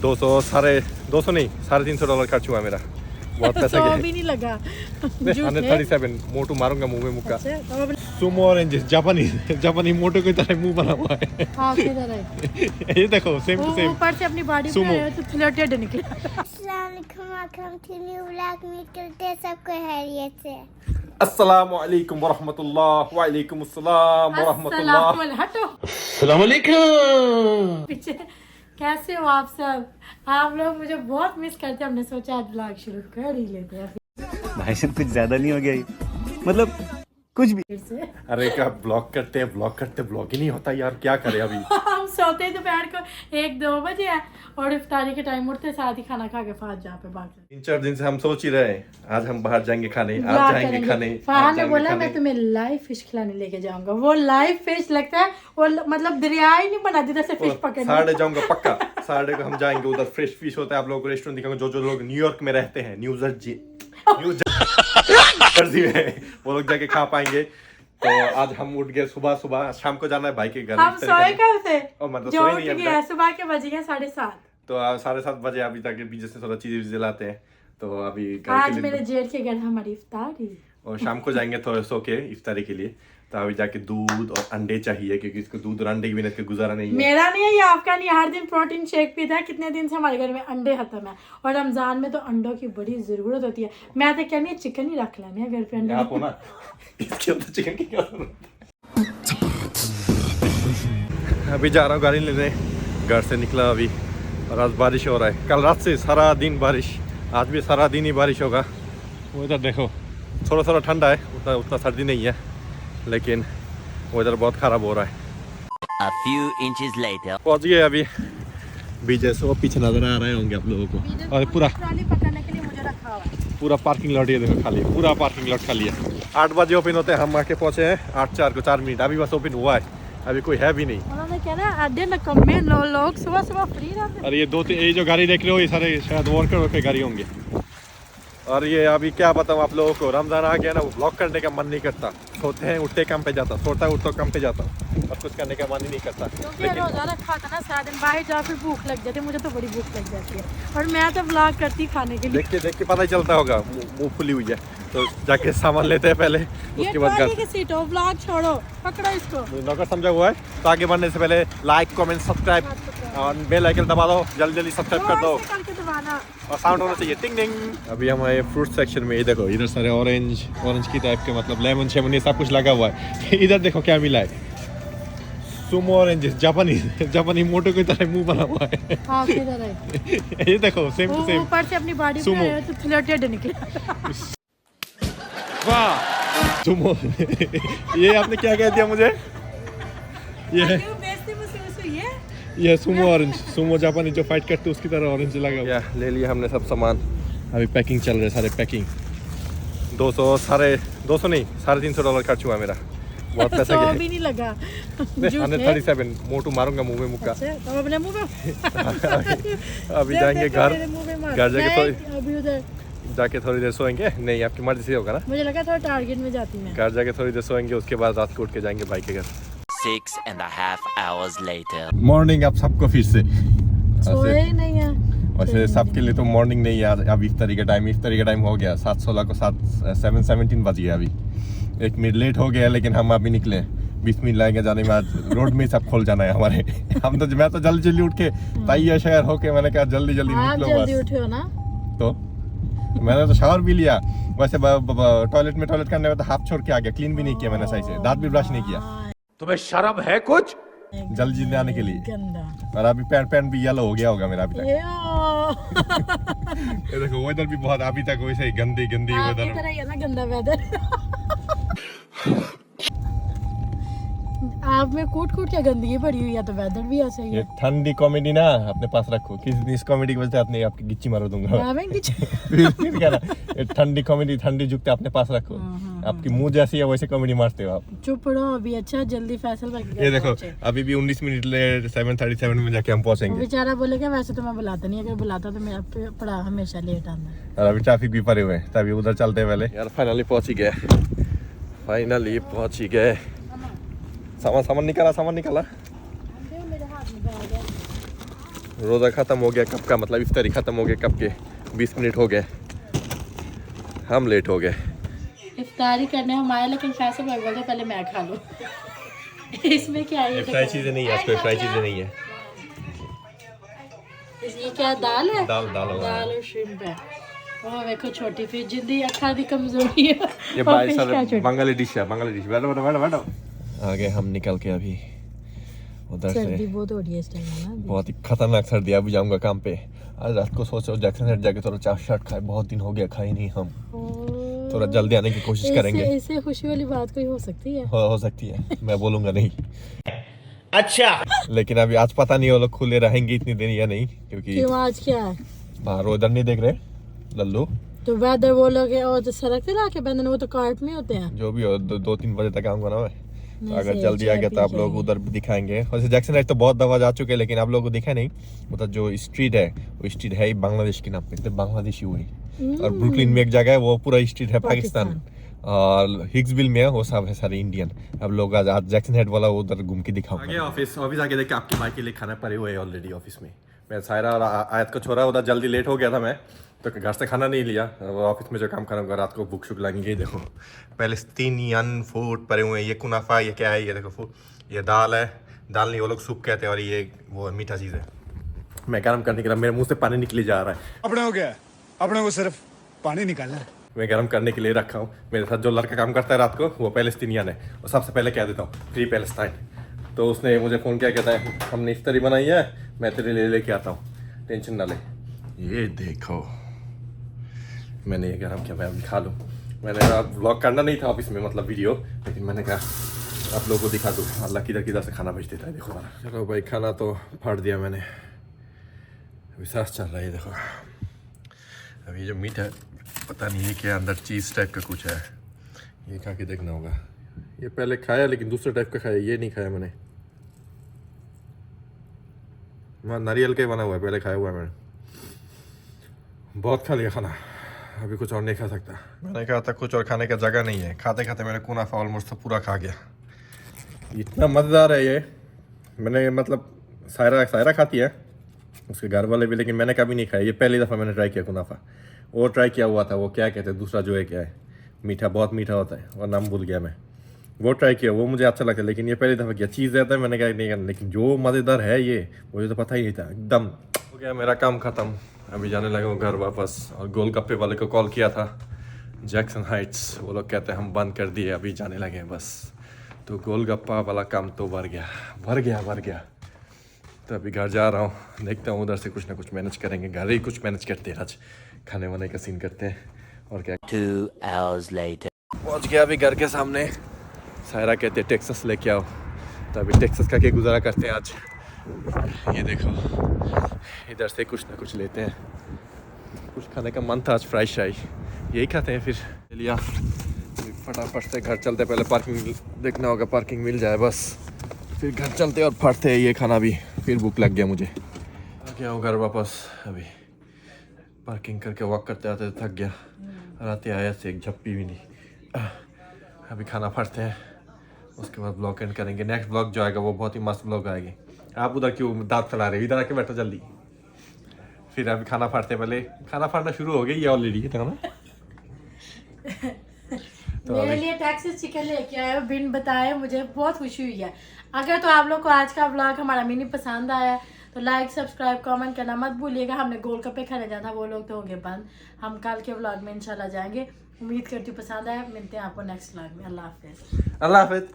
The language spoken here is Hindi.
200 साढ़े 200 नहीं $350 खर्च हुआ मेरा। बहुत पैसा गया। भी नहीं लगा। 137 मोटू मारूंगा मुंह में मुक्का। अच्छा, सुमो ऑरेंज जापानी मोटो की तरह मुंह बना हुआ है। हाँ, किधर है? ये देखो सेम टू सेम। ऊपर से अपनी बॉडी पे आया तो थ्लटेड निकले। अस्सलाम वालेकुम वरहमतुल्लाह वालेकुम अस्सलाम वरहमतुल्लाह। हटो अस्सलाम वालेकुम। पीछे। कैसे हो आप सब? आप लोग मुझे बहुत मिस करते हैं। हमने सोचा आज ब्लॉग शुरू कर ही लेते हैं भाई साहब कुछ ज्यादा नहीं हो गया ये? मतलब कुछ भी। फिर से। अरे क्या ब्लॉग करते ब्लॉग ही नहीं होता यार, क्या करें अभी। हम सोते हैं दोपहर को 1-2 बजे है और इफ्तारी के टाइम उठते साथ ही खाना खा के फाज जहाँ पे भाग जाते। 3-4 दिन से हम सोच ही रहे हैं आज हम बाहर जाएंगे खाने, आज जाएंगे खाने। फरहान ने बोला मैं तुम्हें लाइव फिश खिलाने लेके जाऊंगा। वो लाइव फिश लगता है वो मतलब दरिया ही नहीं बना जिधर से फिश पकड़ने। साढ़े जाऊंगा पक्का। साढ़े को हम जाएंगे, उधर फ्रेश फिश होता है। आप लोगों को रेस्टोरेंट दिखाऊंगा। जो लोग न्यूयॉर्क में रहते हैं, न्यू जर्सी में, वो लोग जाके खा पाएंगे। तो आज हम उठ गए सुबह, शाम को जाना है भाई के घर। हम सोए कब से? मतलब जो सोए उठ नहीं अभी गए तक। सुबह के बज गए 7:30। तो 7:30 बजे अभी तक बीच से थोड़ा चीजें लाते हैं। तो अभी घर आज के मेरे लिए जेठ के घर हमारी इफ्तारी और शाम को जाएंगे थोड़ा सो के इफ्तारी के लिए। तो अभी जाके दूध और अंडे चाहिए क्योंकि इसको दूध और अंडे के बिना इसका गुजारा नहीं है। मेरा नहीं है ये आपका नहीं। हर दिन प्रोटीन शेक पीता है। कितने दिन से हमारे घर में अंडे खत्म है और रमजान में तो अंडों की बड़ी जरूरत होती है। मैं तो कहनी है चिकन ही रख लेने घर पे। अंडे आप हो ना, इसके अंदर चिकन की क्या जरूरत है? अभी जा रहा हूँ गाड़ी लेने। घर से निकला अभी और आज बारिश हो रहा है। कल रात से सारा दिन बारिश, आज भी सारा दिन ही बारिश होगा। वेदर देखो थोड़ा ठंडा है, उतना सर्दी नहीं है, लेकिन वेदर बहुत ख़राब हो रहा है। A few inches later. पहुँच गए अभी। बीजे सो पीछे नजर आ रहे होंगे आप लोगों को। और पूरा ट्रॉली पकड़ने के लिए मुझे रखा हुआ है। पूरा पार्किंग लॉट ये देखो खाली, पूरा पार्किंग लॉट खाली है। 8 बजे ओपन होते हैं, हम आके पहुँचे हैं 8:04 को 4 मिनट। अभी बस ओपन हुआ है, अभी कोई है भी नहीं। उन्होंने कहा ना अड्डे में कम में लोग सुबह फ्री रहते हैं। और ये जो गाड़ी देख रहे हो ये सारे शायद वर्कर के गाड़ी होंगे। और ये अभी क्या बताऊँ आप लोगों को, रमजान आ गया ना, वो ब्लॉग करने का मन नहीं करता। सोते हैं उठते काम पे जाता, सोता उठता काम पे जाता और कुछ करने का मन ही नहीं करता। क्योंकि रोजाना खाता ना सारा दिन, बाहर जाओ फिर भूख लग जाती है। मुझे तो बड़ी भूख लग जाती है और मैं तो ब्लॉग करती खाने के लिए। देख के पता ही चलता होगा मुँह फुली हुई है। तो जाके सामान लेते हैं पहले, ये उसके बाद ट्रॉली की सीट हो, ब्लॉग छोड़ो, पकड़ो इसको। नौकर समझा हुआ है। तो आगे बढ़ने से पहले लाइक कमेंट सब्सक्राइब और बेल आइकन दबा दो, जल्दी सब्सक्राइब कर दो ऐसे करके दबाना। और साउंड होना चाहिए टिंग टिंग। अभी हमारे फ्रूट सेक्शन में ये देखो, इधर सारे ऑरेंज की टाइप के, मतलब लेमन शेमन ये सब कुछ लगा हुआ है। इधर देखो क्या मिला है, सुमो ऑरेंज जापानी मोटो की तरह मुंह बना हुआ है। हाँ, किधर है? ये देखो सेम टू सेम। ऊपर से अपनी बॉडी पे सुमो। आया तो थ्लटेड निकले। वाह सुमो। ये आपने क्या कह दिया मुझे? ये ये सुमो ऑरेंज, सुमो जापानी जो फाइट करते उसकी तरह ऑरेंज लगा हुआ। ले लिया हमने सब सामान। अभी पैकिंग चल रही है, सारे पैकिंग। 200 नहीं $350 खर्च हुआ मेरा। बहुत पैसा गया। भी नहीं लगा। 137 मोटू मारूंगा मुंह में मुक्का। अच्छा, तो अपने मुंह में। अभी जाएंगे घर घर जाके थोड़ी देर सोएंगे। नहीं आपकी मर्जी से होगा ना। मुझे लगा थोड़ा टारगेट में जाती मैं। घर जाके थोड़ी देर सोएंगे, उसके बाद रात को उठ के जाएंगे भाई के घर। 6.5 hours later. मॉर्निंग आप सबको फिर से सोए ही नहीं है। वैसे सबके लिए तो मॉर्निंग नहीं है। अब इफ्तारी का टाइम हो गया। 7:16 को 7:17 बज गया। अभी 1 मिनट लेट हो गया, लेकिन हम अभी निकले 20 मिनट लगेंगे जाने में। आज रोड में सब खोल जाना है हमारे। मैं तो जल्दी उठ के तैयार शहर होके मैंने कहा जल्दी आप निकलो जल्दी बस। उठे हो ना? तो मैंने तो शावर भी लिया। वैसे टॉयलेट करने में तो हाथ छोड़ के आ गया, क्लीन भी नहीं किया मैंने सही से, दांत भी ब्रश नहीं किया। तुम्हें शर्म है कुछ? जल्दी आने के लिए। गंदा। और अभी पैंट भी येलो हो गया होगा मेरा अभी तक। ये ये देखो वेदर भी बहुत अभी तक वैसे ही गंदी आपकी वेदर। तरह ही है ना गंदा वेदर। आप में कूट के गंदगी पड़ी हुई है तो वेदर भी ऐसा ही ये है। ठंडी कॉमेडी ना अपने पास रखो। किसी दिन इस कॉमेडी की वजह से आपने आपकी गिच्ची मार दूंगा। फिर क्या ना, ये ठंडी कॉमेडी, ठंडी जुगते अपने पास रखो। आपकी मुंह जैसी है वैसे कॉमेडी मारते हो आप। चुप रहो अभी। अच्छा जल्दी फैसल भाई। ये देखो अभी भी 19 मिनट लेट 7:37 में जाके हम पहुंचेंगे। बेचारा बोलेगा वैसे तो मैं बुलाता नहीं, अगर बुलाता तो मेरा पड़ा हमेशा लेट आना। और अभी ट्रैफिक भी पड़े हुए हैं, तभी उधर चलते हैं पहले। यार फाइनली पहुंच ही गए। सामान निकाला। मेरे हाथ में बैग है। रोज़ा ख़त्म हो गया कब का, मतलब इफ्तारी ख़त्म हो गया कब के 20 मिनट हो गए, हम लेट हो गए। इफ्तारी करने हम आए, लेकिन फैसल भाई बोलते पहले मैं खा लूँ। इसमें क्या है? फ्राई चीज़ें नहीं है, इसमें फ्राई चीज़ें नहीं है। ये क्या दाल है? दाल दाल और श्रिम्प है। ओह देखो छोटी फिश जिंदी अखा दी कमजोरी है। ये भाई साहब बंगाली डिश है, बंगाली डिश। बैठो बैठो बैठो बैठो। आगे हम निकल के अभी उधर से, सर्दी बहुत हो रही है इस टाइम ना, बहुत ही खतरनाक सर्दी। अभी जाऊंगा काम पे। आज रात को सोच रहा हूँ जैक्सन हेड जाके थोड़ा चाट शाट खाए, बहुत दिन हो गया खाई नहीं हम। थोड़ा जल्दी आने की कोशिश करेंगे। इससे खुशी वाली बात कोई हो सकती है? हो सकती है, मैं बोलूंगा नहीं। अच्छा, लेकिन अभी आज पता नहीं वो लोग खुले रहेंगे इतनी देर या नहीं, क्योंकि क्यों आज क्या है? बाहर उधर नहीं देख रहे लल्लू, तो वेदर वो लोग और तो सड़क पे लाके बंधन, वो तो कार्ट में होते हैं। जो भी हो 2-3 बजे तक आऊंगा ना मैं। तो नहीं, अगर सही, जल्दी आ गया तो आप चाय लोग पी उधर भी दिखाएंगे। वैसे जैक्सन हेड तो बहुत दफा जा चुके हैं, लेकिन आप लोगों को दिखा नहीं। मतलब जो स्ट्रीट है वो स्ट्रीट है ही बांग्लादेश के नाम पे, तो बांग्लादेशी हुई। और ब्रुकलिन में एक जगह है, वो पूरा स्ट्रीट है पाकिस्तान। और हिग्सविल में वो सब है सारे इंडियन। अब लोग आज जैक्सन हेड वाला उधर घूम के दिखाओ। आगे ऑफिस आगे देख के आपकी भाई के लिए खाना पड़े हुए ऑलरेडी ऑफिस में। मैं सायरा और आयत को छोड़ा, उधर जल्दी लेट हो गया था मैं, तो घर से खाना नहीं लिया। ऑफिस में जो काम करूँगा रात को भूख शुक लगेंगे। देखो पैलेस्तीनियन फूड पड़े हुए हैं। ये कुनाफा, ये क्या है, ये देखो फूड, ये दाल है, दाल नहीं वो लोग सूप कहते हैं, और ये वो मीठा चीज़ है। मैं गर्म करने के लिए, मेरे मुंह से पानी निकली जा रहा है। अपने हो गया, अपने को सिर्फ पानी निकालना है। मैं गर्म करने के लिए रखा हूँ। मेरे साथ जो लड़का काम करता है रात को, वो पैलेस्तीनियन है। और सबसे पहले कह देता हूँ फ्री पैलेस्टाइन। तो उसने मुझे फ़ोन किया, कहता है हमने इफ्तारी बनाई है, मैं तेरे लिए लेके आता हूँ, टेंशन ना ले। ये देखो मैंने ये गरम किया, मैं अभी खा लूँ। मैंने व्लॉग करना नहीं था ऑफिस में, मतलब वीडियो, लेकिन मैंने कहा आप लोगों को दिखा दूँ अल्लाह किधर किधर से खाना भेज देता है। देखो जरा, चलो भाई खाना तो फाड़ दिया मैंने, अभी सांस चल रहा है। देखो अभी जो मीट है पता नहीं है क्या, अंदर चीज़ टाइप का कुछ है, ये खा के देखना होगा। ये पहले खाया लेकिन दूसरे टाइप का खाया, ये नहीं खाया मैंने। नारियल का बना हुआ है, पहले खाया हुआ है मैंने। बहुत खा लिया खाना, अभी कुछ और नहीं खा सकता। मैंने कहा था कुछ और खाने का जगह नहीं है। खाते खाते मैंने कुनाफा ऑलमोस्ट पूरा खा गया। इतना मज़ेदार है ये। मैंने मतलब सायरा खाती है, उसके घर वाले भी, लेकिन मैंने कभी नहीं खाया। ये पहली दफ़ा मैंने ट्राई किया कुनाफा। वो ट्राई किया हुआ था, वो क्या कहते हैं दूसरा जो है, क्या है मीठा, बहुत मीठा होता है, और नाम भूल गया मैं। वो ट्राई किया, वो मुझे अच्छा लगता है, लेकिन ये पहली दफ़ा किया। चीज़ रहता है, मैंने कहा नहीं करना, लेकिन जो मज़ेदार है ये, मुझे तो पता ही नहीं था। एकदम हो गया मेरा काम ख़त्म। अभी जाने लगा हूँ घर वापस। और गोलगप्पे वाले को कॉल किया था, जैक्सन हाइट्स, वो लोग कहते हैं हम बंद कर दिए, अभी जाने लगे हैं बस। तो गोलगप्पा वाला काम तो भर गया। तो अभी घर जा रहा हूँ, देखता हूँ उधर से कुछ ना कुछ मैनेज करेंगे। घर ही कुछ मैनेज करते हैं, आज खाने वाने का सीन करते हैं। और क्या 2 hours later. पहुँच गया अभी घर के सामने। सायरा कहते हैं टेक्सास लेके आओ, तो अभी टेक्सास का क्या गुजारा करते हैं आज। ये देखो इधर से कुछ ना कुछ लेते हैं। कुछ खाने का मन था आज, फ्राई शाई, यही खाते हैं। फिर लिया, फटाफट से घर चलते। पहले पार्किंग देखना होगा, पार्किंग मिल जाए बस, फिर घर चलते और फटते हैं ये खाना भी। फिर भूख लग गया मुझे। आ गया हूँ घर वापस। अभी पार्किंग करके वॉक करते आते थक गया, रात आया से एक झप्पी भी नहीं। अभी खाना फाड़ते हैं, उसके बाद ब्लॉग एंड करेंगे। नेक्स्ट ब्लॉग जो आएगा वो बहुत ही मस्त ब्लॉग आएगी। आप उधर क्यों दांत फैला रहे हो, इधर आके बैठो जल्दी। फिर अभी खाना फाड़ते हैं, पहले खाना फाड़ना शुरू हो गया ये ऑलरेडी है ना। तो मेरे लिए टेक्सास चिकन लेके आए हो बिन बताए, मुझे बहुत खुशी हुई है। अगर तो आप लोग को आज का व्लॉग हमारा मिनी पसंद आया तो लाइक सब्सक्राइब कमेंट करना मत भूलिएगा। हमने गोलगप्पे खाने जाना, वो लोग तो होंगे बंद। हम कल के व्लॉग में इंशाल्लाह जाएंगे। उम्मीद करती हूँ पसंद आया। मिलते हैं आपको नेक्स्ट व्लॉग में। अल्लाह हाफिज।